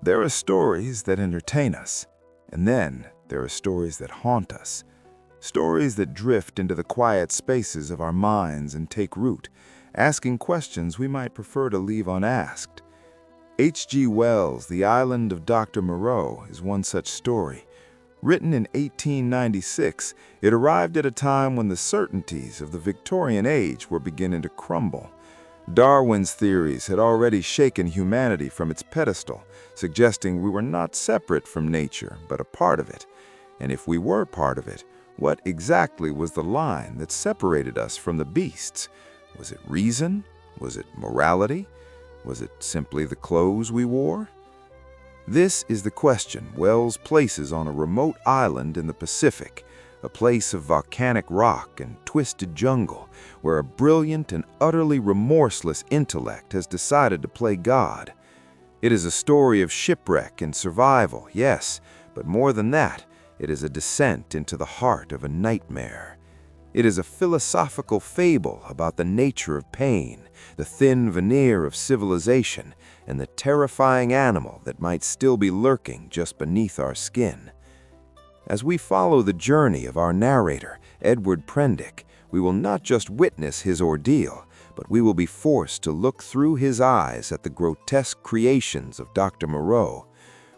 There are stories that entertain us, and then there are stories that haunt us. Stories that drift into the quiet spaces of our minds and take root, asking questions we might prefer to leave unasked. H.G. Wells' The Island of Doctor Moreau is one such story. Written in 1896, it arrived at a time when the certainties of the Victorian age were beginning to crumble. Darwin's theories had already shaken humanity from its pedestal, suggesting we were not separate from nature, but a part of it. And if we were part of it, what exactly was the line that separated us from the beasts? Was it reason? Was it morality? Was it simply the clothes we wore? This is the question Wells places on a remote island in the Pacific, a place of volcanic rock and twisted jungle, where a brilliant and utterly remorseless intellect has decided to play God. It is a story of shipwreck and survival, yes, but more than that, it is a descent into the heart of a nightmare. It is a philosophical fable about the nature of pain, the thin veneer of civilization, and the terrifying animal that might still be lurking just beneath our skin. As we follow the journey of our narrator, Edward Prendick, we will not just witness his ordeal, but we will be forced to look through his eyes at the grotesque creations of Dr. Moreau.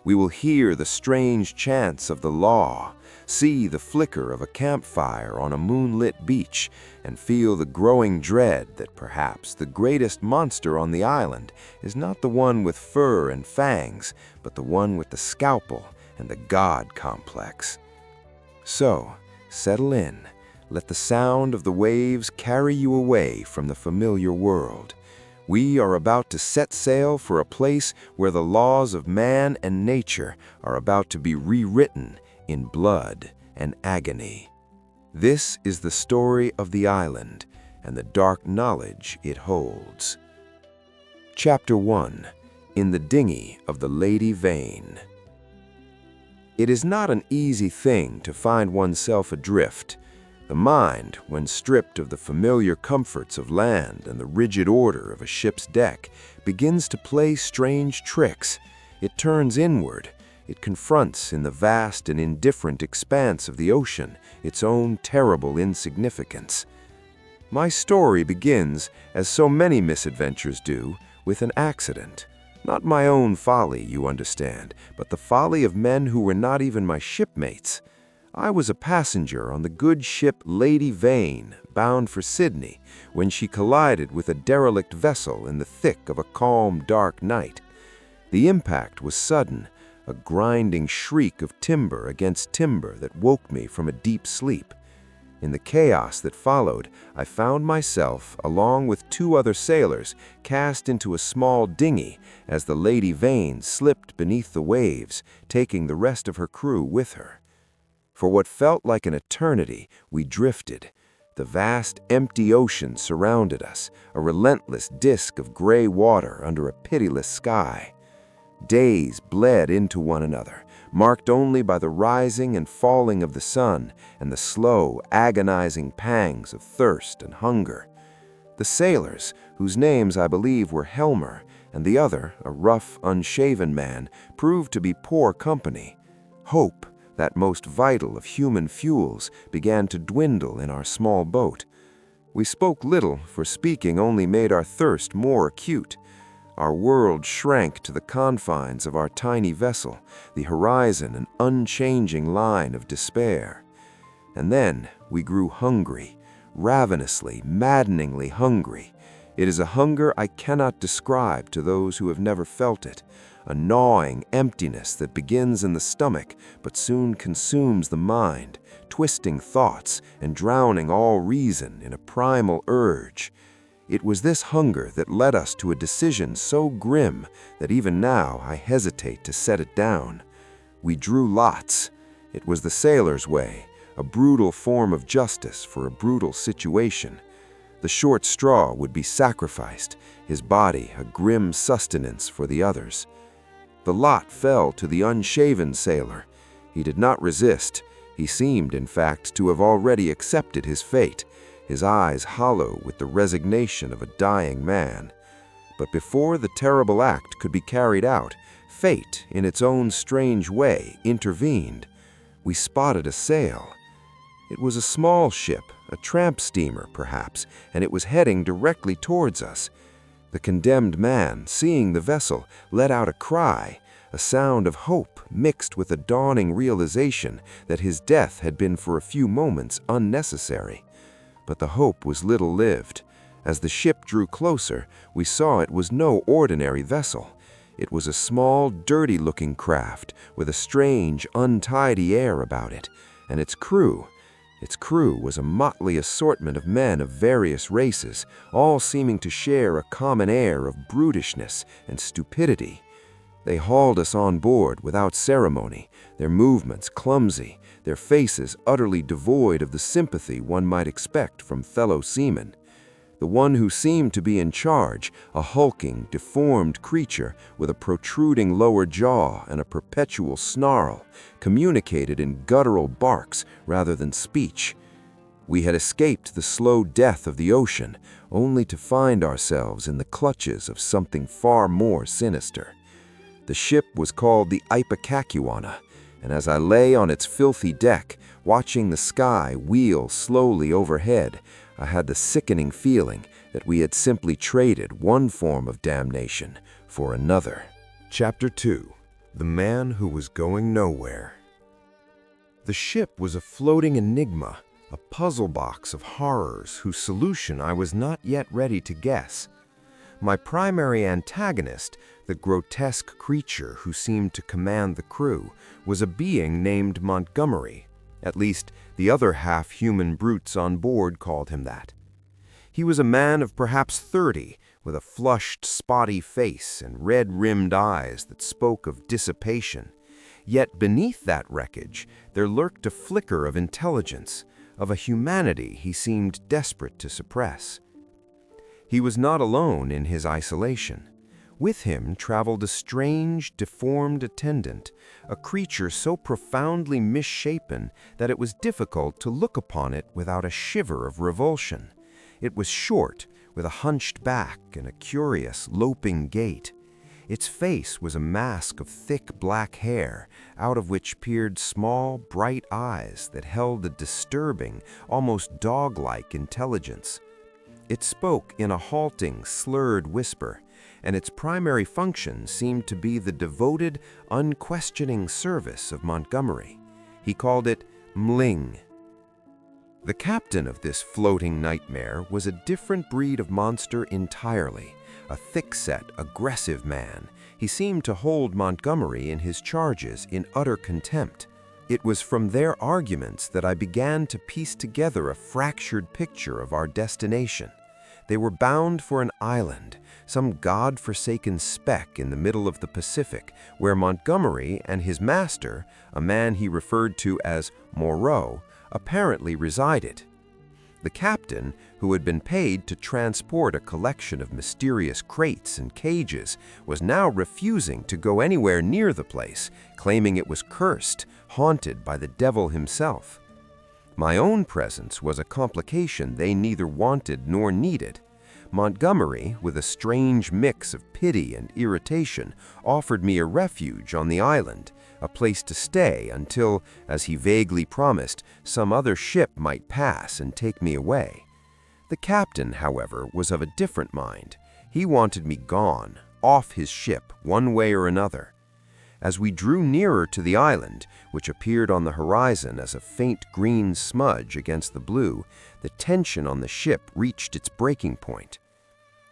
We will hear the strange chants of the law, see the flicker of a campfire on a moonlit beach, and feel the growing dread that perhaps the greatest monster on the island is not the one with fur and fangs, but the one with the scalpel and the God complex. So, settle in. Let the sound of the waves carry you away from the familiar world. We are about to set sail for a place where the laws of man and nature are about to be rewritten in blood and agony. This is the story of the island and the dark knowledge it holds. Chapter 1. In the Dinghy of the Lady Vane. It is not an easy thing to find oneself adrift. The mind, when stripped of the familiar comforts of land and the rigid order of a ship's deck, begins to play strange tricks. It turns inward. It confronts in the vast and indifferent expanse of the ocean its own terrible insignificance. My story begins, as so many misadventures do, with an accident. Not my own folly, you understand, but the folly of men who were not even my shipmates. I was a passenger on the good ship Lady Vane, bound for Sydney, when she collided with a derelict vessel in the thick of a calm, dark night. The impact was sudden, a grinding shriek of timber against timber that woke me from a deep sleep. In the chaos that followed, I found myself, along with two other sailors, cast into a small dinghy as the Lady Vane slipped beneath the waves, taking the rest of her crew with her. For what felt like an eternity, we drifted. The vast, empty ocean surrounded us, a relentless disk of gray water under a pitiless sky. Days bled into one another, marked only by the rising and falling of the sun and the slow, agonizing pangs of thirst and hunger. The sailors, whose names I believe were Helmer, and the other, a rough, unshaven man, proved to be poor company. Hope, that most vital of human fuels, began to dwindle in our small boat. We spoke little, for speaking only made our thirst more acute. Our world shrank to the confines of our tiny vessel, the horizon an unchanging line of despair. And then we grew hungry, ravenously, maddeningly hungry. It is a hunger I cannot describe to those who have never felt it, a gnawing emptiness that begins in the stomach but soon consumes the mind, twisting thoughts and drowning all reason in a primal urge. It was this hunger that led us to a decision so grim that even now I hesitate to set it down. We drew lots. It was the sailor's way, a brutal form of justice for a brutal situation. The short straw would be sacrificed, his body a grim sustenance for the others. The lot fell to the unshaven sailor. He did not resist. He seemed, in fact, to have already accepted his fate, his eyes hollow with the resignation of a dying man. But before the terrible act could be carried out, Fate, in its own strange way, intervened. We spotted a sail. It was a small ship, a tramp steamer, perhaps, and it was heading directly towards us. The condemned man, seeing the vessel, let out a cry, a sound of hope mixed with a dawning realization that his death had been for a few moments unnecessary. But the hope was little-lived. As the ship drew closer, we saw it was no ordinary vessel. It was a small, dirty-looking craft with a strange, untidy air about it, and its crew was a motley assortment of men of various races, all seeming to share a common air of brutishness and stupidity. They hauled us on board without ceremony, their movements clumsy, their faces utterly devoid of the sympathy one might expect from fellow seamen. The one who seemed to be in charge, a hulking, deformed creature with a protruding lower jaw and a perpetual snarl, communicated in guttural barks rather than speech. We had escaped the slow death of the ocean, only to find ourselves in the clutches of something far more sinister. The ship was called the Ipecacuanha, and as I lay on its filthy deck, watching the sky wheel slowly overhead, I had the sickening feeling that we had simply traded one form of damnation for another. Chapter 2. The Man Who Was Going Nowhere. The ship was a floating enigma, a puzzle box of horrors whose solution I was not yet ready to guess. My primary antagonist, the grotesque creature who seemed to command the crew, was a being named Montgomery. At least, the other half-human brutes on board called him that. He was a man of perhaps 30, with a flushed, spotty face and red-rimmed eyes that spoke of dissipation. Yet beneath that wreckage, there lurked a flicker of intelligence, of a humanity he seemed desperate to suppress. He was not alone in his isolation. With him traveled a strange, deformed attendant, a creature so profoundly misshapen that it was difficult to look upon it without a shiver of revulsion. It was short, with a hunched back and a curious, loping gait. Its face was a mask of thick black hair, out of which peered small, bright eyes that held a disturbing, almost dog-like intelligence. It spoke in a halting, slurred whisper, and its primary function seemed to be the devoted, unquestioning service of Montgomery. He called it Mling. The captain of this floating nightmare was a different breed of monster entirely, a thick-set, aggressive man. He seemed to hold Montgomery in his charges in utter contempt. It was from their arguments that I began to piece together a fractured picture of our destination. They were bound for an island, some god-forsaken speck in the middle of the Pacific, where Montgomery and his master, a man he referred to as Moreau, apparently resided. The captain, who had been paid to transport a collection of mysterious crates and cages, was now refusing to go anywhere near the place, claiming it was cursed, haunted by the devil himself. My own presence was a complication they neither wanted nor needed. Montgomery, with a strange mix of pity and irritation, offered me a refuge on the island, a place to stay until, as he vaguely promised, some other ship might pass and take me away. The captain, however, was of a different mind. He wanted me gone, off his ship, one way or another. As we drew nearer to the island, which appeared on the horizon as a faint green smudge against the blue, the tension on the ship reached its breaking point.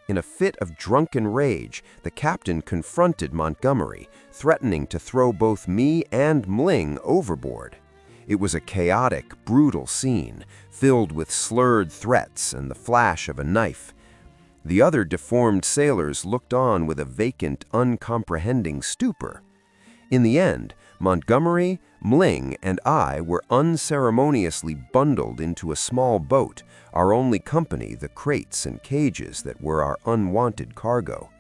In a fit of drunken rage, the captain confronted Montgomery, threatening to throw both me and Mling overboard. It was a chaotic, brutal scene, filled with slurred threats and the flash of a knife. The other deformed sailors looked on with a vacant, uncomprehending stupor. In the end, Montgomery, Mling, and I were unceremoniously bundled into a small boat, our only company the crates and cages that were our unwanted cargo.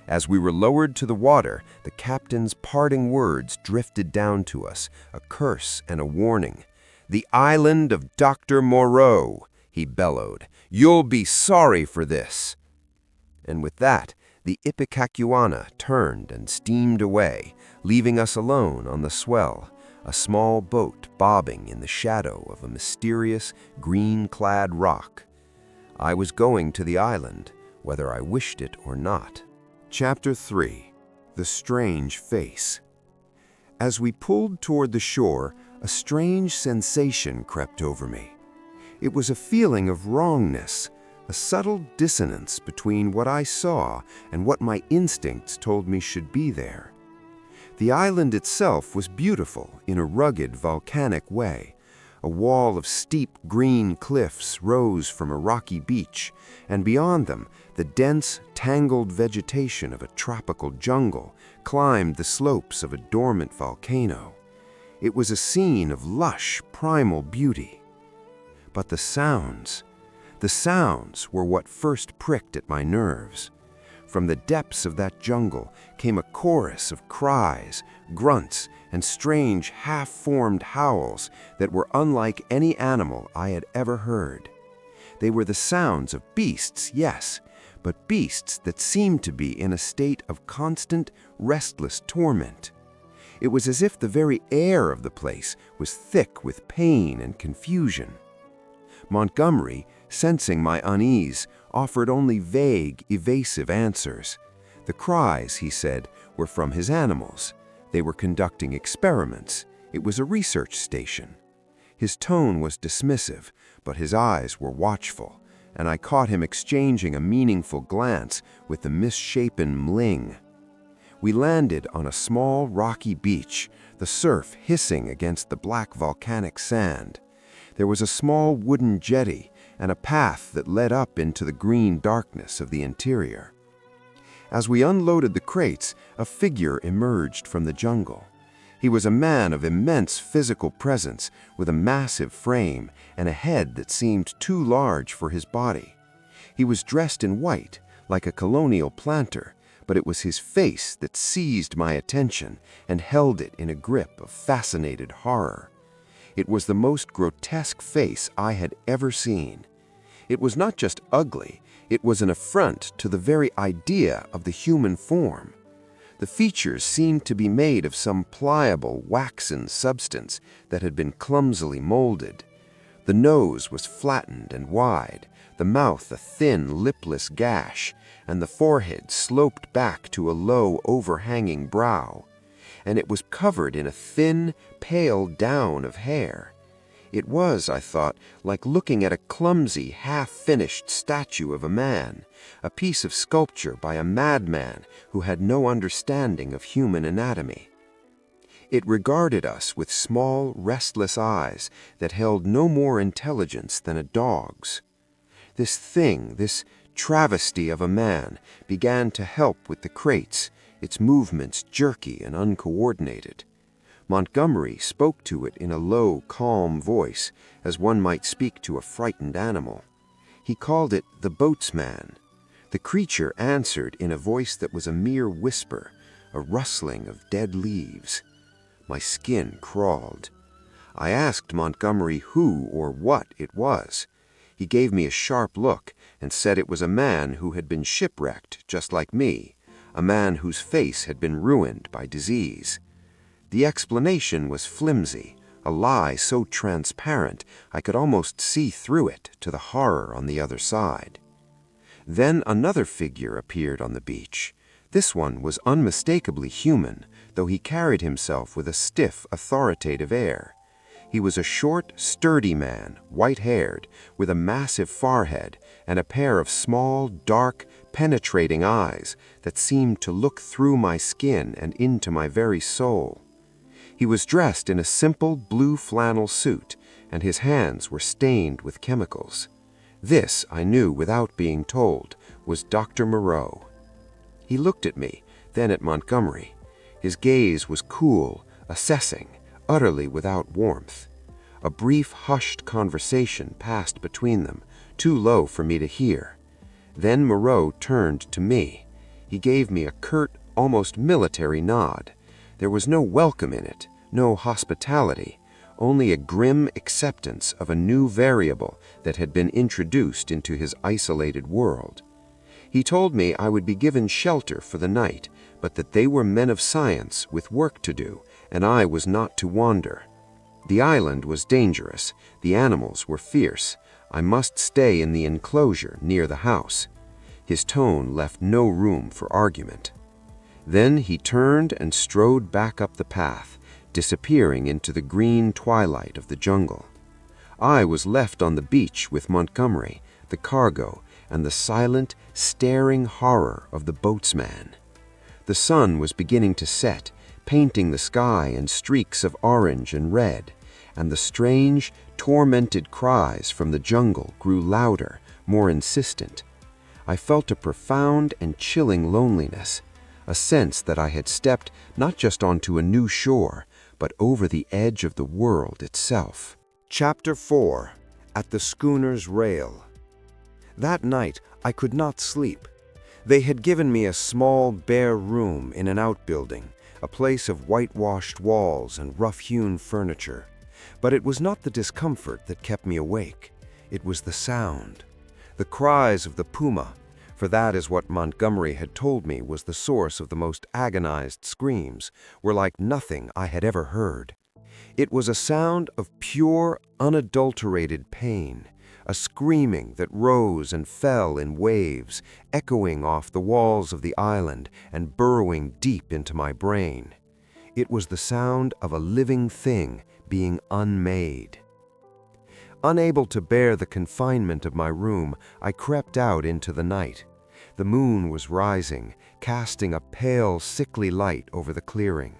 As we were lowered to the water, the captain's parting words drifted down to us, a curse and a warning. "The Island of Doctor Moreau," he bellowed. "You'll be sorry for this." And with that, The Ipecacuanha turned and steamed away, leaving us alone on the swell, a small boat bobbing in the shadow of a mysterious, green-clad rock. I was going to the island, whether I wished it or not. Chapter 3. The Strange Face. As we pulled toward the shore, a strange sensation crept over me. It was a feeling of wrongness, a subtle dissonance between what I saw and what my instincts told me should be there. The island itself was beautiful in a rugged, volcanic way. A wall of steep green cliffs rose from a rocky beach, and beyond them, the dense, tangled vegetation of a tropical jungle climbed the slopes of a dormant volcano. It was a scene of lush, primal beauty. But the sounds were what first pricked at my nerves. From the depths of that jungle came a chorus of cries, grunts, and strange half-formed howls that were unlike any animal I had ever heard. They were the sounds of beasts, yes, but beasts that seemed to be in a state of constant, restless torment. It was as if the very air of the place was thick with pain and confusion. Montgomery, sensing my unease, offered only vague, evasive answers. The cries, he said, were from his animals. They were conducting experiments. It was a research station. His tone was dismissive, but his eyes were watchful, and I caught him exchanging a meaningful glance with the misshapen Mling. We landed on a small, rocky beach, the surf hissing against the black volcanic sand. There was a small wooden jetty and a path that led up into the green darkness of the interior. As we unloaded the crates, a figure emerged from the jungle. He was a man of immense physical presence, with a massive frame and a head that seemed too large for his body. He was dressed in white, like a colonial planter, but it was his face that seized my attention and held it in a grip of fascinated horror. It was the most grotesque face I had ever seen. It was not just ugly, it was an affront to the very idea of the human form. The features seemed to be made of some pliable, waxen substance that had been clumsily molded. The nose was flattened and wide, the mouth a thin, lipless gash, and the forehead sloped back to a low, overhanging brow. And it was covered in a thin, pale down of hair. It was, I thought, like looking at a clumsy, half-finished statue of a man, a piece of sculpture by a madman who had no understanding of human anatomy. It regarded us with small, restless eyes that held no more intelligence than a dog's. This thing, this travesty of a man, began to help with the crates, its movements jerky and uncoordinated. Montgomery spoke to it in a low, calm voice, as one might speak to a frightened animal. He called it the boatsman. The creature answered in a voice that was a mere whisper, a rustling of dead leaves. My skin crawled. I asked Montgomery who or what it was. He gave me a sharp look and said it was a man who had been shipwrecked, just like me, a man whose face had been ruined by disease. The explanation was flimsy, a lie so transparent I could almost see through it to the horror on the other side. Then another figure appeared on the beach. This one was unmistakably human, though he carried himself with a stiff, authoritative air. He was a short, sturdy man, white-haired, with a massive forehead and a pair of small, dark, penetrating eyes that seemed to look through my skin and into my very soul. He was dressed in a simple blue flannel suit, and his hands were stained with chemicals. This, I knew without being told, was Dr. Moreau. He looked at me, then at Montgomery. His gaze was cool, assessing, utterly without warmth. A brief, hushed conversation passed between them, too low for me to hear. Then Moreau turned to me. He gave me a curt, almost military nod. There was no welcome in it, no hospitality, only a grim acceptance of a new variable that had been introduced into his isolated world. He told me I would be given shelter for the night, but that they were men of science with work to do, and I was not to wander. The island was dangerous, the animals were fierce. I must stay in the enclosure near the house. His tone left no room for argument. Then he turned and strode back up the path, disappearing into the green twilight of the jungle. I was left on the beach with Montgomery, the cargo, and the silent, staring horror of the boatsman. The sun was beginning to set, painting the sky in streaks of orange and red, and the strange, tormented cries from the jungle grew louder, more insistent. I felt a profound and chilling loneliness, a sense that I had stepped not just onto a new shore, but over the edge of the world itself. Chapter 4. At the Schooner's Rail. That night, I could not sleep. They had given me a small, bare room in an outbuilding, a place of whitewashed walls and rough-hewn furniture. But it was not the discomfort that kept me awake. It was the sound. The cries of the puma, for that is what Montgomery had told me was the source of the most agonized screams, were like nothing I had ever heard. It was a sound of pure, unadulterated pain, a screaming that rose and fell in waves, echoing off the walls of the island and burrowing deep into my brain. It was the sound of a living thing being unmade. Unable to bear the confinement of my room, I crept out into the night. The moon was rising, casting a pale, sickly light over the clearing.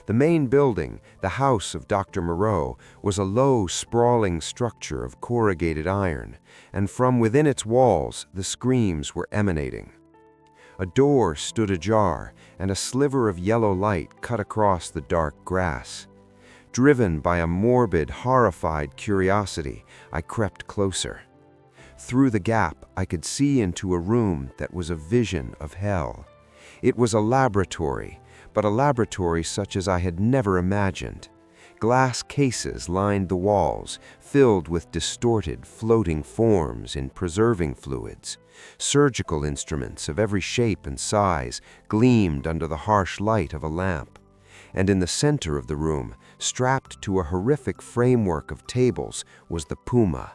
The main building, the house of Dr. Moreau, was a low, sprawling structure of corrugated iron, and from within its walls the screams were emanating. A door stood ajar, and a sliver of yellow light cut across the dark grass. Driven by a morbid, horrified curiosity, I crept closer. Through the gap, I could see into a room that was a vision of hell. It was a laboratory, but a laboratory such as I had never imagined. Glass cases lined the walls, filled with distorted, floating forms in preserving fluids. Surgical instruments of every shape and size gleamed under the harsh light of a lamp. And in the center of the room, strapped to a horrific framework of tables, was the puma.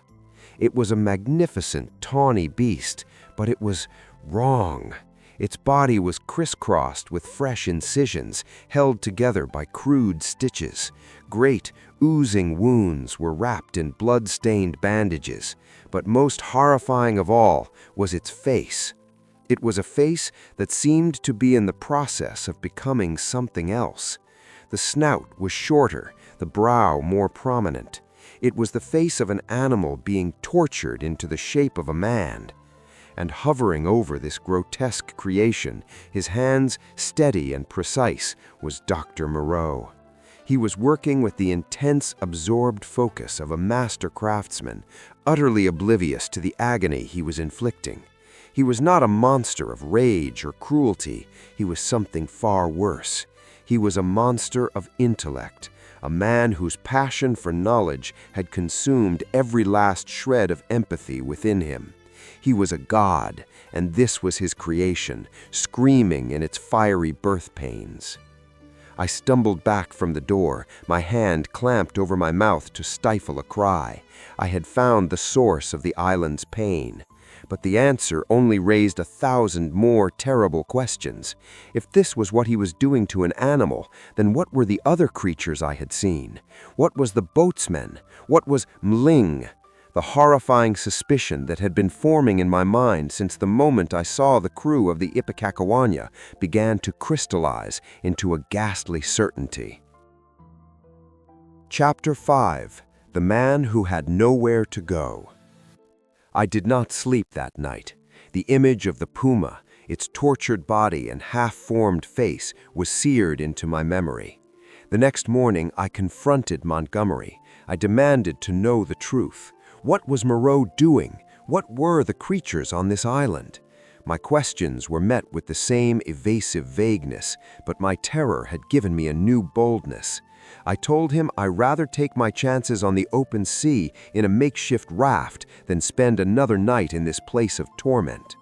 It was a magnificent, tawny beast, but it was wrong. Its body was crisscrossed with fresh incisions, held together by crude stitches. Great, oozing wounds were wrapped in blood-stained bandages, but most horrifying of all was its face. It was a face that seemed to be in the process of becoming something else. The snout was shorter, the brow more prominent. It was the face of an animal being tortured into the shape of a man. And hovering over this grotesque creation, his hands steady and precise, was Dr. Moreau. He was working with the intense, absorbed focus of a master craftsman, utterly oblivious to the agony he was inflicting. He was not a monster of rage or cruelty. He was something far worse. He was a monster of intellect, a man whose passion for knowledge had consumed every last shred of empathy within him. He was a god, and this was his creation, screaming in its fiery birth pains. I stumbled back from the door, my hand clamped over my mouth to stifle a cry. I had found the source of the island's pain. But the answer only raised 1,000 more terrible questions. If this was what he was doing to an animal, then what were the other creatures I had seen? What was the boatsman? What was Mling? The horrifying suspicion that had been forming in my mind since the moment I saw the crew of the Ipecacuanha began to crystallize into a ghastly certainty. Chapter 5. The Man Who Had Nowhere to Go. I did not sleep that night. The image of the puma, its tortured body and half-formed face, was seared into my memory. The next morning, I confronted Montgomery. I demanded to know the truth. What was Moreau doing? What were the creatures on this island? My questions were met with the same evasive vagueness, but my terror had given me a new boldness. I told him I'd rather take my chances on the open sea in a makeshift raft than spend another night in this place of torment.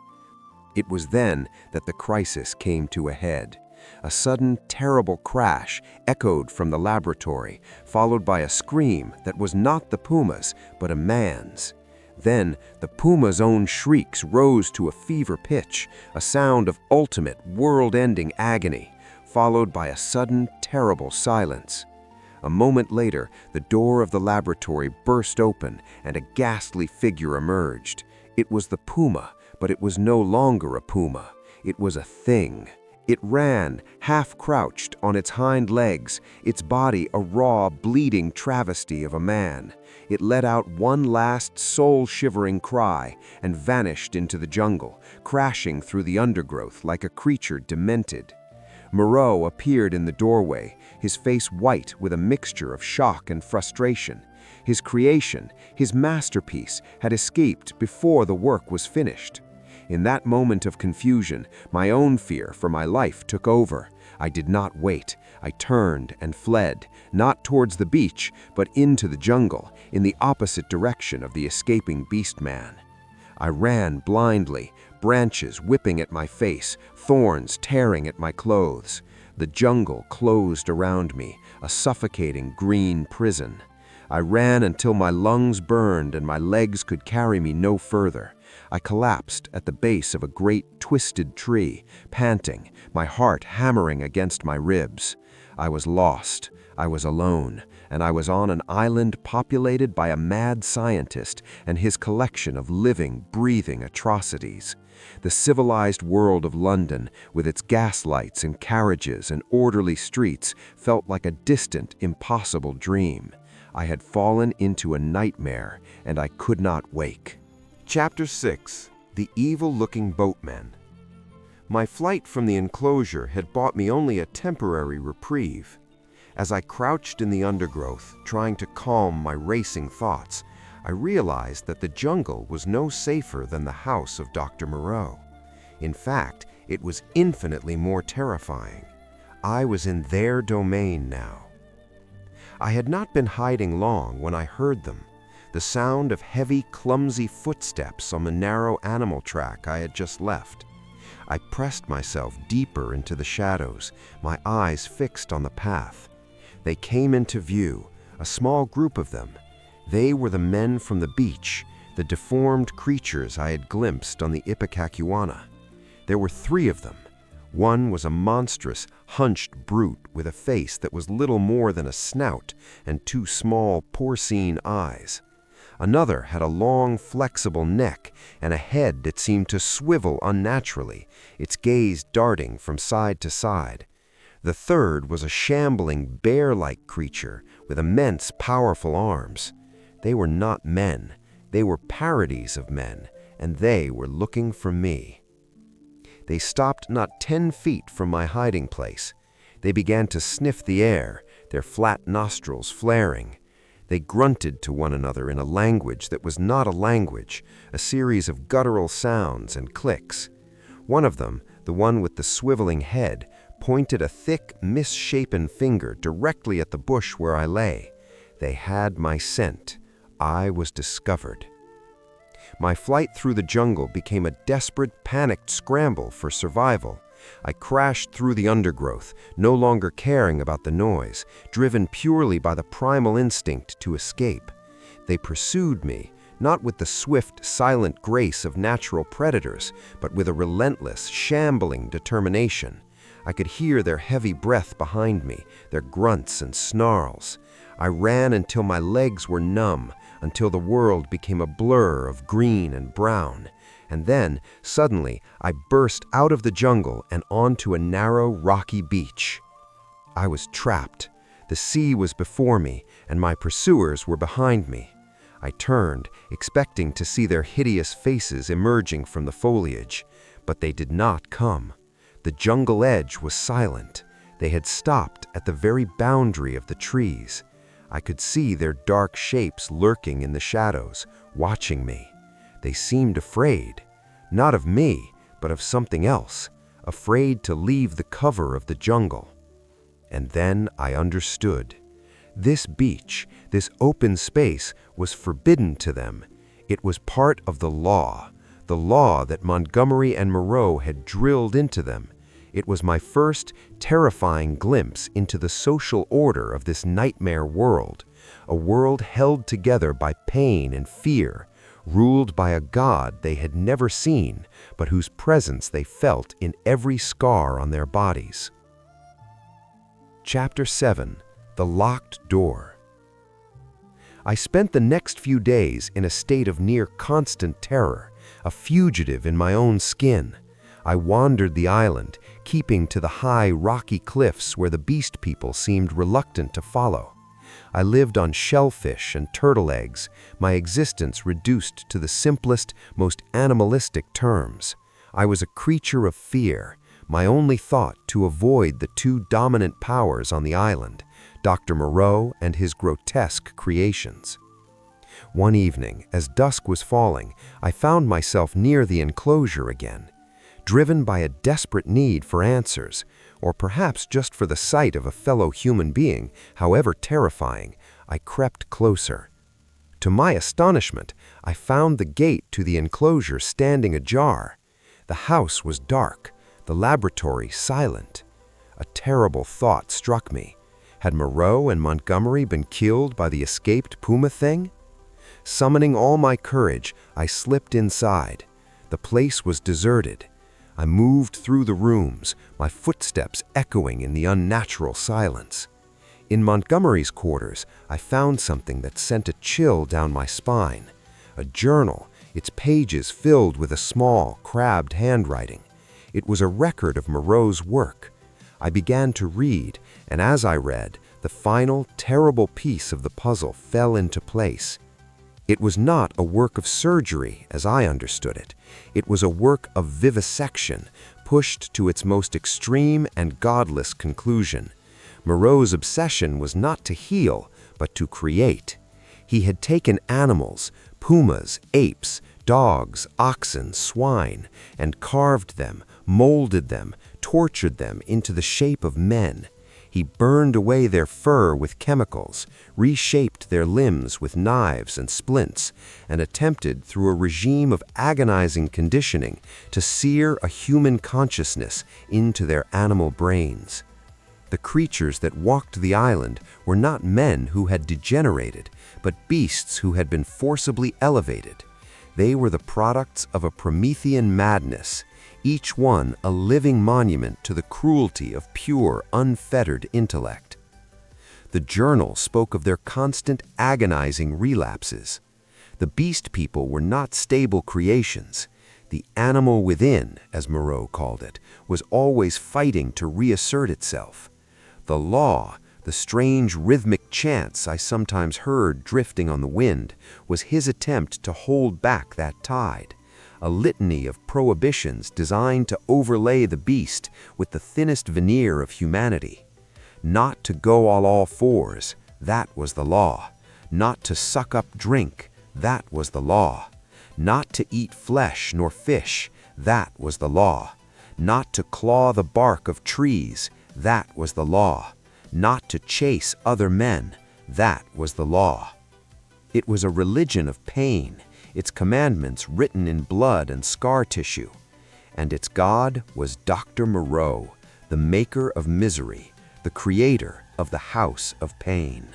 It was then that the crisis came to a head. A sudden, terrible crash echoed from the laboratory, followed by a scream that was not the puma's, but a man's. Then, the puma's own shrieks rose to a fever pitch, a sound of ultimate, world-ending agony, followed by a sudden, terrible silence. A moment later, the door of the laboratory burst open and a ghastly figure emerged. It was the puma, but it was no longer a puma. It was a thing. It ran, half-crouched on its hind legs, its body a raw, bleeding travesty of a man. It let out one last soul-shivering cry and vanished into the jungle, crashing through the undergrowth like a creature demented. Moreau appeared in the doorway, his face white with a mixture of shock and frustration. His creation, his masterpiece, had escaped before the work was finished. In that moment of confusion, my own fear for my life took over. I did not wait. I turned and fled, not towards the beach, but into the jungle, in the opposite direction of the escaping beast-man. I ran blindly, branches whipping at my face, thorns tearing at my clothes. The jungle closed around me, a suffocating green prison. I ran until my lungs burned and my legs could carry me no further. I collapsed at the base of a great twisted tree, panting, my heart hammering against my ribs. I was lost, I was alone, and I was on an island populated by a mad scientist and his collection of living, breathing atrocities. The civilized world of London, with its gaslights and carriages and orderly streets, felt like a distant, impossible dream. I had fallen into a nightmare, and I could not wake. Chapter 6. The Evil-Looking Boatmen. My flight from the enclosure had bought me only a temporary reprieve. As I crouched in the undergrowth, trying to calm my racing thoughts, I realized that the jungle was no safer than the house of Dr. Moreau. In fact, it was infinitely more terrifying. I was in their domain now. I had not been hiding long when I heard them. The sound of heavy, clumsy footsteps on the narrow animal track I had just left. I pressed myself deeper into the shadows, my eyes fixed on the path. They came into view, a small group of them. They were the men from the beach, the deformed creatures I had glimpsed on the Ipecacuanha. There were 3 of them. One was a monstrous, hunched brute with a face that was little more than a snout and 2 small, porcine eyes. Another had a long, flexible neck and a head that seemed to swivel unnaturally, its gaze darting from side to side. The third was a shambling, bear-like creature with immense, powerful arms. They were not men. They were parodies of men, and they were looking for me. They stopped not 10 feet from my hiding place. They began to sniff the air, their flat nostrils flaring. They grunted to one another in a language that was not a language, a series of guttural sounds and clicks. One of them, the one with the swiveling head, pointed a thick, misshapen finger directly at the bush where I lay. They had my scent. I was discovered. My flight through the jungle became a desperate, panicked scramble for survival. I crashed through the undergrowth, no longer caring about the noise, driven purely by the primal instinct to escape. They pursued me, not with the swift, silent grace of natural predators, but with a relentless, shambling determination. I could hear their heavy breath behind me, their grunts and snarls. I ran until my legs were numb, until the world became a blur of green and brown. And then, suddenly, I burst out of the jungle and onto a narrow, rocky beach. I was trapped. The sea was before me, and my pursuers were behind me. I turned, expecting to see their hideous faces emerging from the foliage, but they did not come. The jungle edge was silent. They had stopped at the very boundary of the trees. I could see their dark shapes lurking in the shadows, watching me. They seemed afraid, not of me, but of something else, afraid to leave the cover of the jungle. And then I understood. This beach, this open space, was forbidden to them. It was part of the law the law that Montgomery and Moreau had drilled into them. It was my first terrifying glimpse into the social order of this nightmare world, a world held together by pain and fear, ruled by a God they had never seen, but whose presence they felt in every scar on their bodies. Chapter 7. The Locked Door. I spent the next few days in a state of near constant terror, a fugitive in my own skin. I wandered the island, keeping to the high, rocky cliffs where the beast people seemed reluctant to follow. I lived on shellfish and turtle eggs, my existence reduced to the simplest, most animalistic terms. I was a creature of fear, my only thought to avoid the two dominant powers on the island, Dr. Moreau and his grotesque creations. One evening, as dusk was falling, I found myself near the enclosure again. Driven by a desperate need for answers, or perhaps just for the sight of a fellow human being, however terrifying, I crept closer. To my astonishment, I found the gate to the enclosure standing ajar. The house was dark, the laboratory silent. A terrible thought struck me. Had Moreau and Montgomery been killed by the escaped puma thing? Summoning all my courage, I slipped inside. The place was deserted. I moved through the rooms, my footsteps echoing in the unnatural silence. In Montgomery's quarters, I found something that sent a chill down my spine. A journal, its pages filled with a small, crabbed handwriting. It was a record of Moreau's work. I began to read, and as I read, the final, terrible piece of the puzzle fell into place. It was not a work of surgery, as I understood it. It was a work of vivisection, pushed to its most extreme and godless conclusion. Moreau's obsession was not to heal, but to create. He had taken animals, pumas, apes, dogs, oxen, swine, and carved them, molded them, tortured them into the shape of men. He burned away their fur with chemicals, reshaped their limbs with knives and splints, and attempted through a regime of agonizing conditioning to sear a human consciousness into their animal brains. The creatures that walked the island were not men who had degenerated, but beasts who had been forcibly elevated. They were the products of a Promethean madness, each one a living monument to the cruelty of pure, unfettered intellect. The journal spoke of their constant, agonizing relapses. The beast people were not stable creations. The animal within, as Moreau called it, was always fighting to reassert itself. The law, the strange rhythmic chants I sometimes heard drifting on the wind, was his attempt to hold back that tide. A litany of prohibitions designed to overlay the beast with the thinnest veneer of humanity. Not to go on all fours, that was the law. Not to suck up drink, that was the law. Not to eat flesh nor fish, that was the law. Not to claw the bark of trees, that was the law. Not to chase other men, that was the law. It was a religion of pain, its commandments written in blood and scar tissue. And its God was Dr. Moreau, the maker of misery, the creator of the house of pain.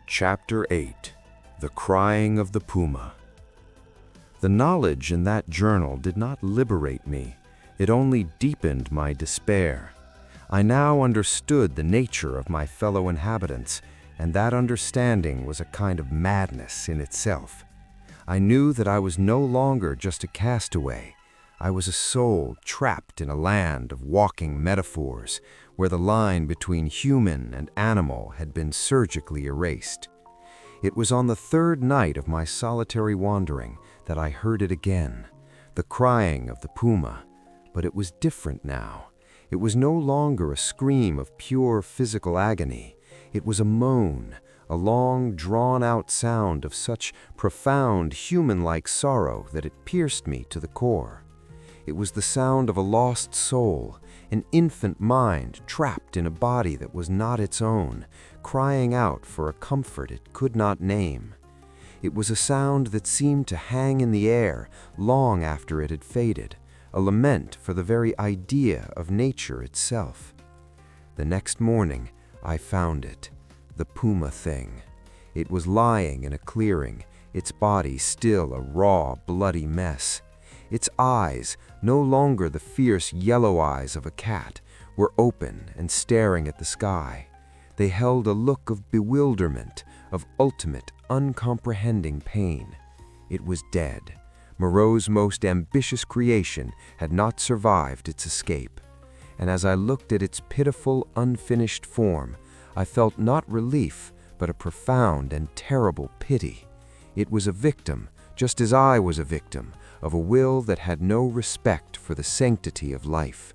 Chapter 8. The Crying of the Puma. The knowledge in that journal did not liberate me. It only deepened my despair. I now understood the nature of my fellow inhabitants, and that understanding was a kind of madness in itself. I knew that I was no longer just a castaway. I was a soul trapped in a land of walking metaphors, where the line between human and animal had been surgically erased. It was on the third night of my solitary wandering that I heard it again, the crying of the puma. But it was different now. It was no longer a scream of pure physical agony. It was a moan, a long, drawn-out sound of such profound, human-like sorrow that it pierced me to the core. It was the sound of a lost soul, an infant mind trapped in a body that was not its own, crying out for a comfort it could not name. It was a sound that seemed to hang in the air long after it had faded, a lament for the very idea of nature itself. The next morning, I found it, the puma thing. It was lying in a clearing, its body still a raw, bloody mess. Its eyes, no longer the fierce yellow eyes of a cat, were open and staring at the sky. They held a look of bewilderment, of ultimate, uncomprehending pain. It was dead. Moreau's most ambitious creation had not survived its escape. And as I looked at its pitiful, unfinished form, I felt not relief, but a profound and terrible pity. It was a victim, just as I was a victim, of a will that had no respect for the sanctity of life.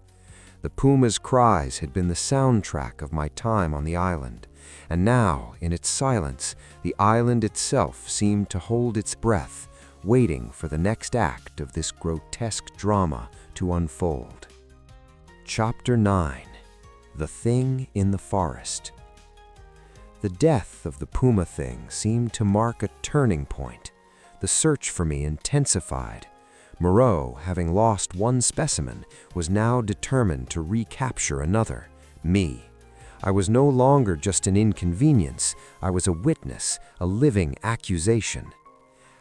The puma's cries had been the soundtrack of my time on the island, and now, in its silence, the island itself seemed to hold its breath, waiting for the next act of this grotesque drama to unfold. Chapter 9. The Thing in the Forest. The death of the puma thing seemed to mark a turning point. The search for me intensified. Moreau, having lost one specimen, was now determined to recapture another, me. I was no longer just an inconvenience. I was a witness, a living accusation.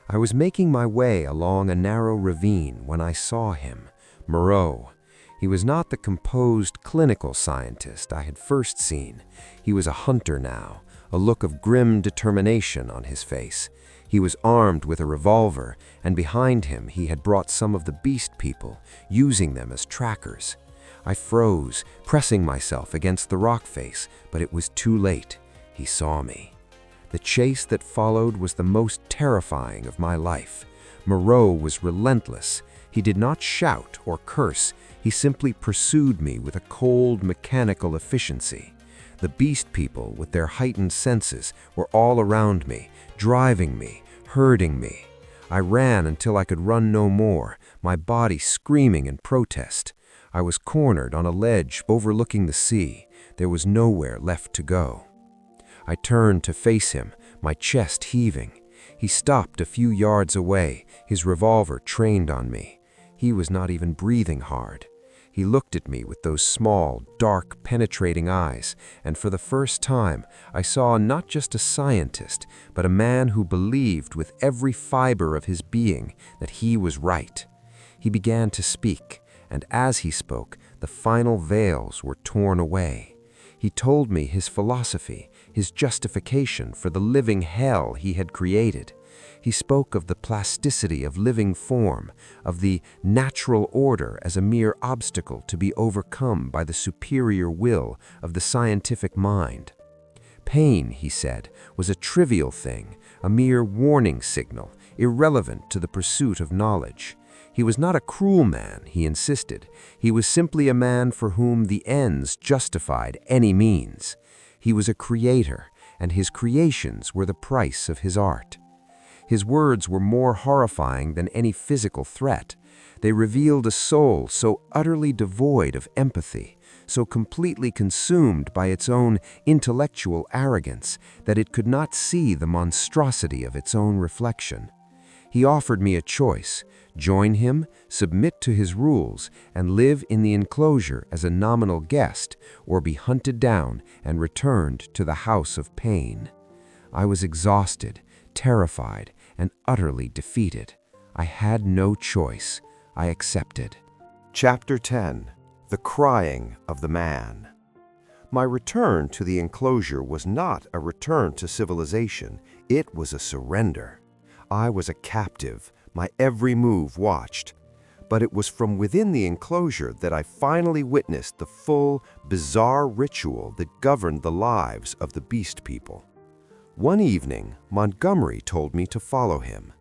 I was making my way along a narrow ravine when I saw him, Moreau. He was not the composed clinical scientist I had first seen. He was a hunter now, a look of grim determination on his face. He was armed with a revolver, and behind him he had brought some of the beast people, using them as trackers. I froze, pressing myself against the rock face, but it was too late. He saw me. The chase that followed was the most terrifying of my life. Moreau was relentless. He did not shout or curse. He simply pursued me with a cold, mechanical efficiency. The beast people, with their heightened senses, were all around me, driving me, herding me. I ran until I could run no more, my body screaming in protest. I was cornered on a ledge overlooking the sea. There was nowhere left to go. I turned to face him, my chest heaving. He stopped a few yards away, his revolver trained on me. He was not even breathing hard. He looked at me with those small, dark, penetrating eyes, and for the first time, I saw not just a scientist, but a man who believed with every fiber of his being that he was right. He began to speak, and as he spoke, the final veils were torn away. He told me his philosophy, his justification for the living hell he had created. He spoke of the plasticity of living form, of the natural order as a mere obstacle to be overcome by the superior will of the scientific mind. Pain, he said, was a trivial thing, a mere warning signal, irrelevant to the pursuit of knowledge. He was not a cruel man, he insisted. He was simply a man for whom the ends justified any means. He was a creator, and his creations were the price of his art. His words were more horrifying than any physical threat. They revealed a soul so utterly devoid of empathy, so completely consumed by its own intellectual arrogance that it could not see the monstrosity of its own reflection. He offered me a choice: join him, submit to his rules, and live in the enclosure as a nominal guest, or be hunted down and returned to the house of pain. I was exhausted, terrified, and utterly defeated. I had no choice. I accepted. Chapter 10. The Crying of the Man. My return to the enclosure was not a return to civilization. It was a surrender. I was a captive, my every move watched. But it was from within the enclosure that I finally witnessed the full, bizarre ritual that governed the lives of the beast people. One evening, Montgomery told me to follow him.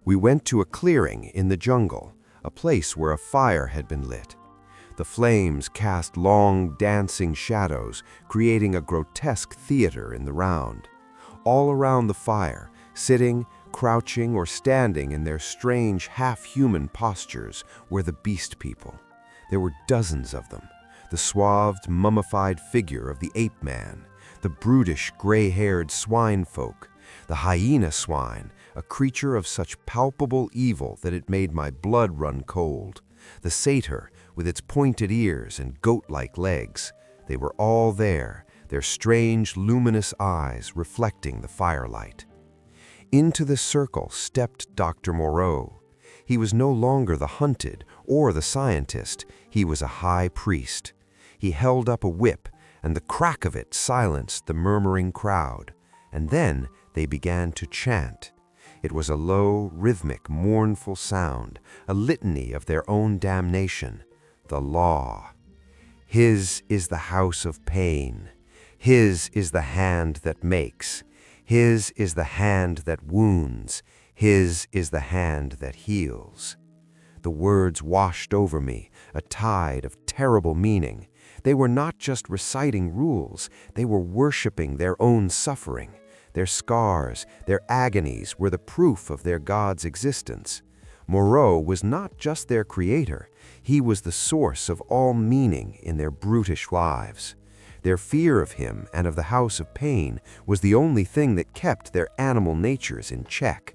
We went to a clearing in the jungle, a place where a fire had been lit. The flames cast long, dancing shadows, creating a grotesque theater in the round. All around the fire, sitting, crouching, or standing in their strange, half-human postures, were the beast people. There were dozens of them. The swathed, mummified figure of the ape man, the brutish, gray-haired swine folk, the hyena swine, a creature of such palpable evil that it made my blood run cold. The satyr, with its pointed ears and goat-like legs, they were all there, their strange, luminous eyes reflecting the firelight. Into this circle stepped Dr. Moreau. He was no longer the hunted or the scientist, he was a high priest. He held up a whip, and the crack of it silenced the murmuring crowd. And then they began to chant. It was a low, rhythmic, mournful sound, a litany of their own damnation, the law. His is the house of pain. His is the hand that makes. His is the hand that wounds. His is the hand that heals. The words washed over me, a tide of terrible meaning. They were not just reciting rules, they were worshiping their own suffering. Their scars, their agonies were the proof of their God's existence. Moreau was not just their creator, he was the source of all meaning in their brutish lives. Their fear of him and of the house of pain was the only thing that kept their animal natures in check.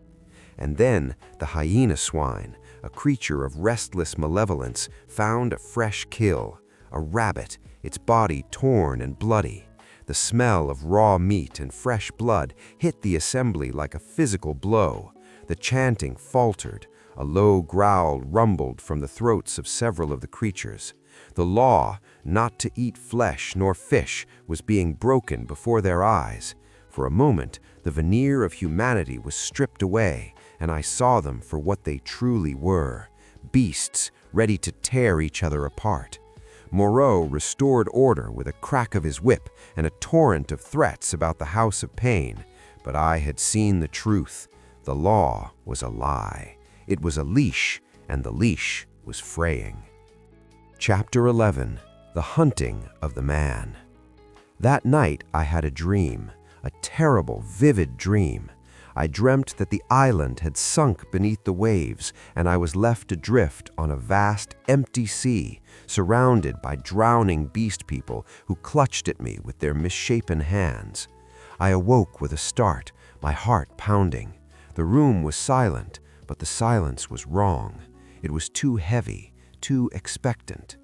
And then the hyena swine, a creature of restless malevolence, found a fresh kill, a rabbit, its body torn and bloody. The smell of raw meat and fresh blood hit the assembly like a physical blow. The chanting faltered. A low growl rumbled from the throats of several of the creatures. The law, not to eat flesh nor fish, was being broken before their eyes. For a moment, the veneer of humanity was stripped away, and I saw them for what they truly were, beasts ready to tear each other apart. Moreau restored order with a crack of his whip and a torrent of threats about the house of pain. But I had seen the truth. The law was a lie. It was a leash, and the leash was fraying. Chapter 11. The Hunting of the Man. That night I had a dream, a terrible, vivid dream. I dreamt that the island had sunk beneath the waves, and I was left adrift on a vast, empty sea, surrounded by drowning beast people who clutched at me with their misshapen hands. I awoke with a start, my heart pounding. The room was silent, but the silence was wrong. It was too heavy, too expectant.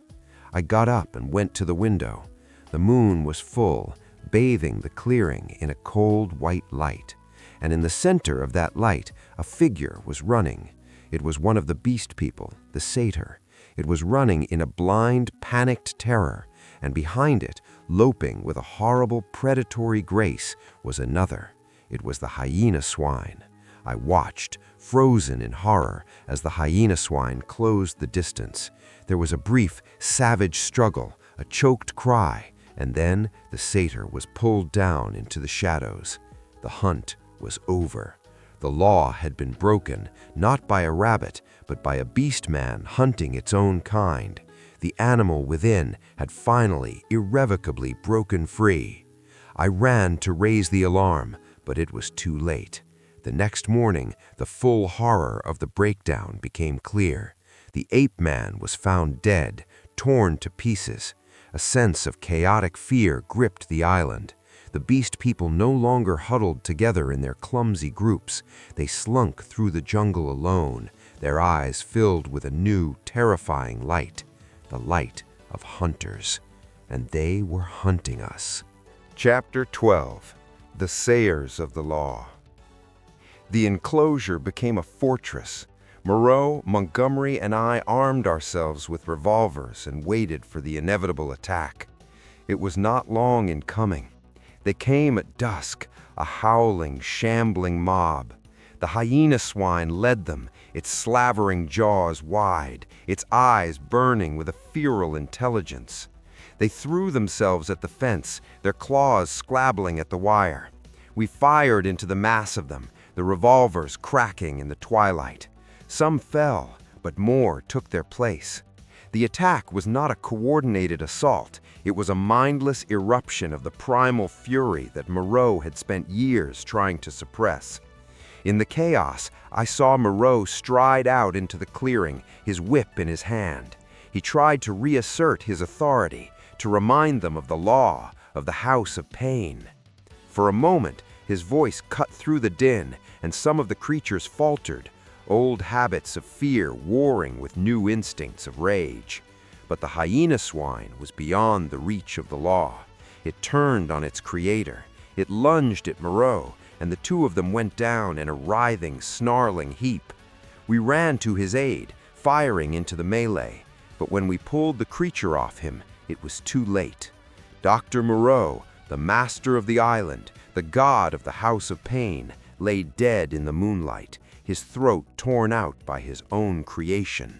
I got up and went to the window. The moon was full, bathing the clearing in a cold white light. And in the center of that light, a figure was running. It was one of the beast people, the satyr. It was running in a blind, panicked terror, and behind it, loping with a horrible, predatory grace, was another. It was the hyena swine. I watched, frozen in horror, as the hyena swine closed the distance. There was a brief, savage struggle, a choked cry, and then the satyr was pulled down into the shadows. The hunt was over. The law had been broken, not by a rabbit, but by a beast man hunting its own kind. The animal within had finally, irrevocably broken free. I ran to raise the alarm, but it was too late. The next morning, the full horror of the breakdown became clear. The ape man was found dead, torn to pieces. A sense of chaotic fear gripped the island. The beast people no longer huddled together in their clumsy groups. They slunk through the jungle alone, their eyes filled with a new, terrifying light, the light of hunters. And they were hunting us. Chapter 12. The Sayers of the Law. The enclosure became a fortress. Moreau, Montgomery, and I armed ourselves with revolvers and waited for the inevitable attack. It was not long in coming. They came at dusk, a howling, shambling mob. The hyena swine led them, its slavering jaws wide, its eyes burning with a feral intelligence. They threw themselves at the fence, their claws scrabbling at the wire. We fired into the mass of them, the revolvers cracking in the twilight. Some fell, but more took their place. The attack was not a coordinated assault. It was a mindless eruption of the primal fury that Moreau had spent years trying to suppress. In the chaos, I saw Moreau stride out into the clearing, his whip in his hand. He tried to reassert his authority, to remind them of the law, of the house of pain. For a moment, His voice cut through the din, and some of the creatures faltered, old habits of fear warring with new instincts of rage. But the hyena swine was beyond the reach of the law. It turned on its creator. It lunged at Moreau, and the two of them went down in a writhing, snarling heap. We ran to his aid, firing into the melee, but when we pulled the creature off him, it was too late. Dr. Moreau, the master of the island, the god of the House of Pain, lay dead in the moonlight, his throat torn out by his own creation.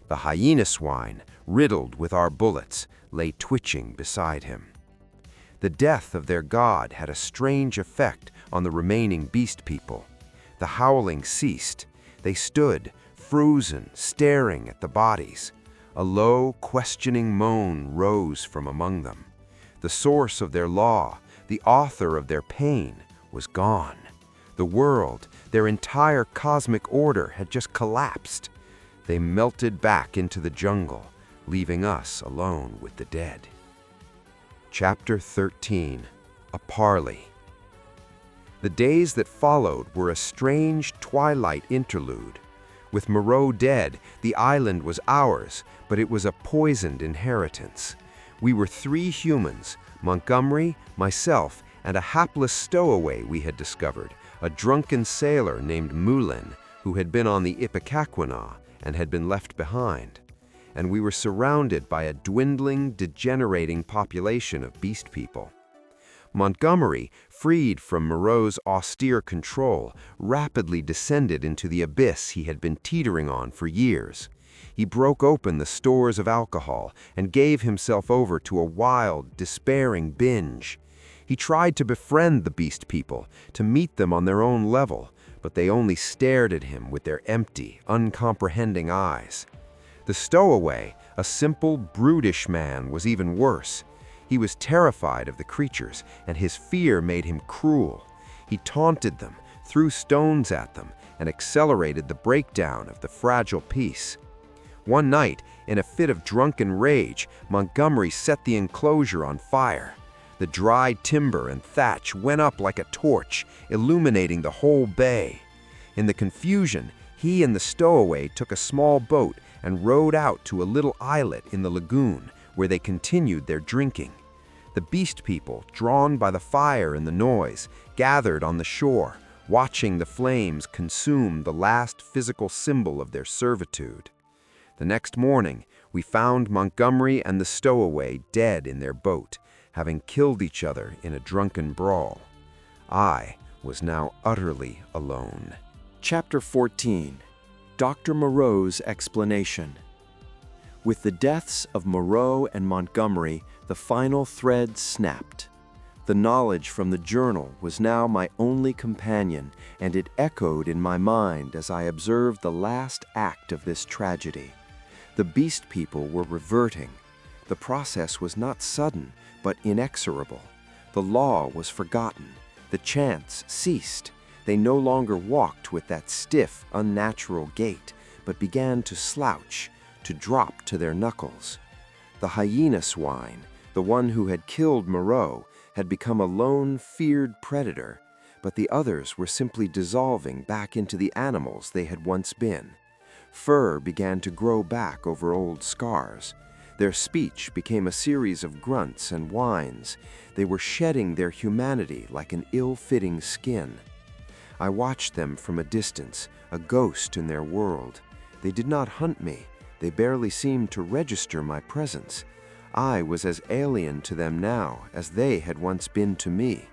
The hyena swine, riddled with our bullets, lay twitching beside him. The death of their god had a strange effect on the remaining beast people. The howling ceased. They stood, frozen, staring at the bodies. A low, questioning moan rose from among them. The source of their law, the author of their pain, was gone. The world, their entire cosmic order, had just collapsed. They melted back into the jungle, leaving us alone with the dead. Chapter 13. A Parley. The days that followed were a strange twilight interlude. With Moreau dead, the island was ours, but it was a poisoned inheritance. We were 3 humans, Montgomery, myself, and a hapless stowaway we had discovered, a drunken sailor named Moulin, who had been on the Ipecacuanha and had been left behind. And we were surrounded by a dwindling, degenerating population of beast people. Montgomery, freed from Moreau's austere control, rapidly descended into the abyss he had been teetering on for years. He broke open the stores of alcohol and gave himself over to a wild, despairing binge. He tried to befriend the beast people, to meet them on their own level, but they only stared at him with their empty, uncomprehending eyes. The stowaway, a simple, brutish man, was even worse. He was terrified of the creatures, and his fear made him cruel. He taunted them, threw stones at them, and accelerated the breakdown of the fragile peace. One night, in a fit of drunken rage, Montgomery set the enclosure on fire. The dry timber and thatch went up like a torch, illuminating the whole bay. In the confusion, he and the stowaway took a small boat and rowed out to a little islet in the lagoon, where they continued their drinking. The beast people, drawn by the fire and the noise, gathered on the shore, watching the flames consume the last physical symbol of their servitude. The next morning, we found Montgomery and the stowaway dead in their boat, having killed each other in a drunken brawl. I was now utterly alone. Chapter 14. Dr. Moreau's Explanation. With the deaths of Moreau and Montgomery, the final thread snapped. The knowledge from the journal was now my only companion, and it echoed in my mind as I observed the last act of this tragedy. The beast people were reverting. The process was not sudden, but inexorable. The law was forgotten. The chants ceased. They no longer walked with that stiff, unnatural gait, but began to slouch, to drop to their knuckles. The hyena swine, the one who had killed Moreau, had become a lone, feared predator, but the others were simply dissolving back into the animals they had once been. Fur began to grow back over old scars. Their speech became a series of grunts and whines. They were shedding their humanity like an ill-fitting skin. I watched them from a distance, a ghost in their world. They did not hunt me. They barely seemed to register my presence. I was as alien to them now as they had once been to me.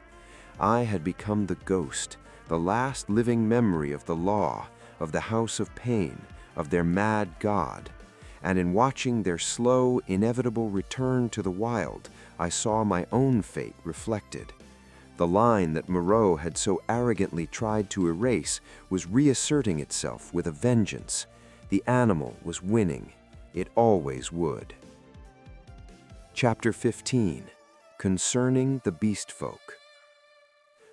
I had become the ghost, the last living memory of the law, of the House of Pain, of their mad god. And in watching their slow, inevitable return to the wild, I saw my own fate reflected. The line that Moreau had so arrogantly tried to erase was reasserting itself with a vengeance. The animal was winning. It always would. Chapter 15. Concerning the Beast Folk.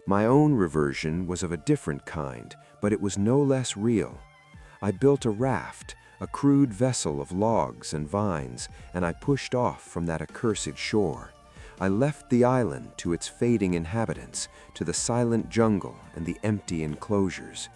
My own reversion was of a different kind, but it was no less real. I built a raft, a crude vessel of logs and vines, and I pushed off from that accursed shore. I left the island to its fading inhabitants, to the silent jungle and the empty enclosures.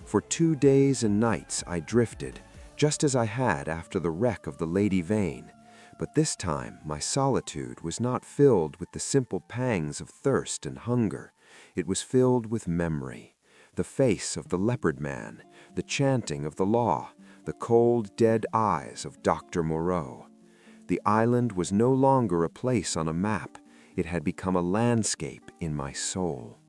For 2 days and nights I drifted, just as I had after the wreck of the Lady Vane. But this time my solitude was not filled with the simple pangs of thirst and hunger. It was filled with memory. The face of the leopard man, the chanting of the law, the cold, dead eyes of Dr. Moreau. The island was no longer a place on a map. It had become a landscape in my soul.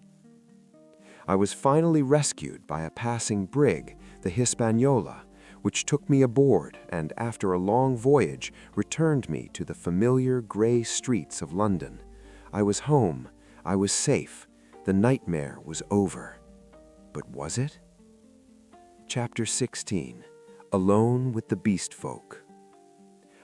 I was finally rescued by a passing brig, the Hispaniola, which took me aboard and, after a long voyage, returned me to the familiar gray streets of London. I was home. I was safe. The nightmare was over. But was it? Chapter 16. Alone with the Beast Folk.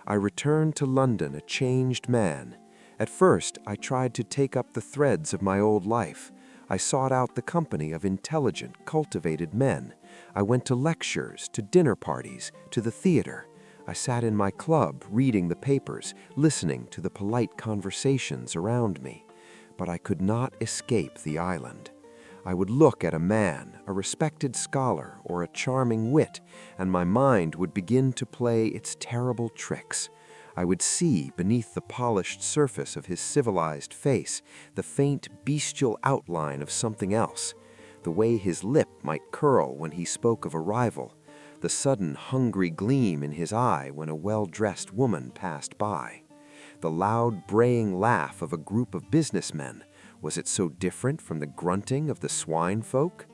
I returned to London a changed man. At first, I tried to take up the threads of my old life. I sought out the company of intelligent, cultivated men. I went to lectures, to dinner parties, to the theater. I sat in my club, reading the papers, listening to the polite conversations around me. But I could not escape the island. I would look at a man, a respected scholar, or a charming wit, and my mind would begin to play its terrible tricks. I would see beneath the polished surface of his civilized face the faint bestial outline of something else, the way his lip might curl when he spoke of a rival, the sudden hungry gleam in his eye when a well-dressed woman passed by, the loud braying laugh of a group of businessmen. Was it so different from the grunting of the swine folk?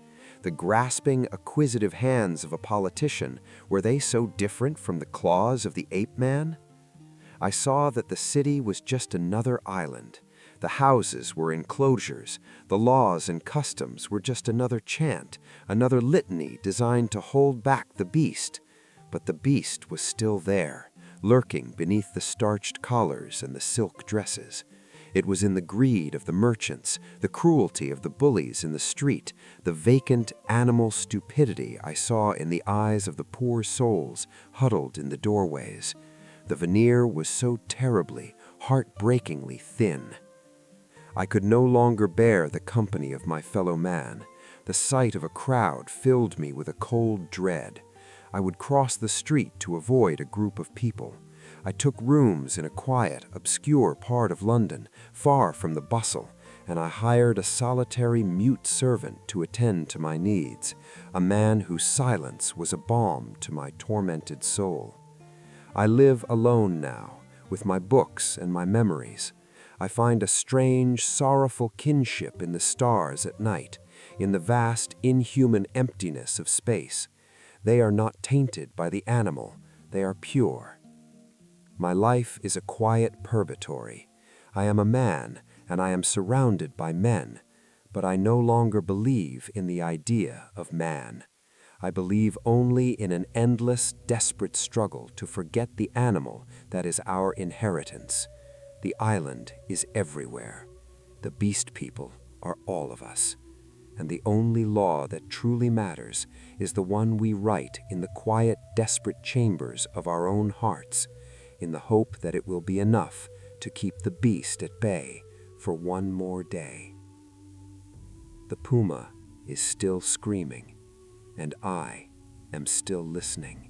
The grasping, acquisitive hands of a politician, were they so different from the claws of the ape-man? I saw that the city was just another island. The houses were enclosures. The laws and customs were just another chant, another litany designed to hold back the beast. But the beast was still there, lurking beneath the starched collars and the silk dresses. It was in the greed of the merchants, the cruelty of the bullies in the street, the vacant animal stupidity I saw in the eyes of the poor souls huddled in the doorways. The veneer was so terribly, heartbreakingly thin. I could no longer bear the company of my fellow man. The sight of a crowd filled me with a cold dread. I would cross the street to avoid a group of people. I took rooms in a quiet, obscure part of London, far from the bustle, and I hired a solitary, mute servant to attend to my needs, a man whose silence was a balm to my tormented soul. I live alone now, with my books and my memories. I find a strange, sorrowful kinship in the stars at night, in the vast, inhuman emptiness of space. They are not tainted by the animal, they are pure. My life is a quiet purgatory. I am a man, and I am surrounded by men, but I no longer believe in the idea of man. I believe only in an endless, desperate struggle to forget the animal that is our inheritance. The island is everywhere. The beast people are all of us. And the only law that truly matters is the one we write in the quiet, desperate chambers of our own hearts, in the hope that it will be enough to keep the beast at bay for one more day. The puma is still screaming, and I am still listening.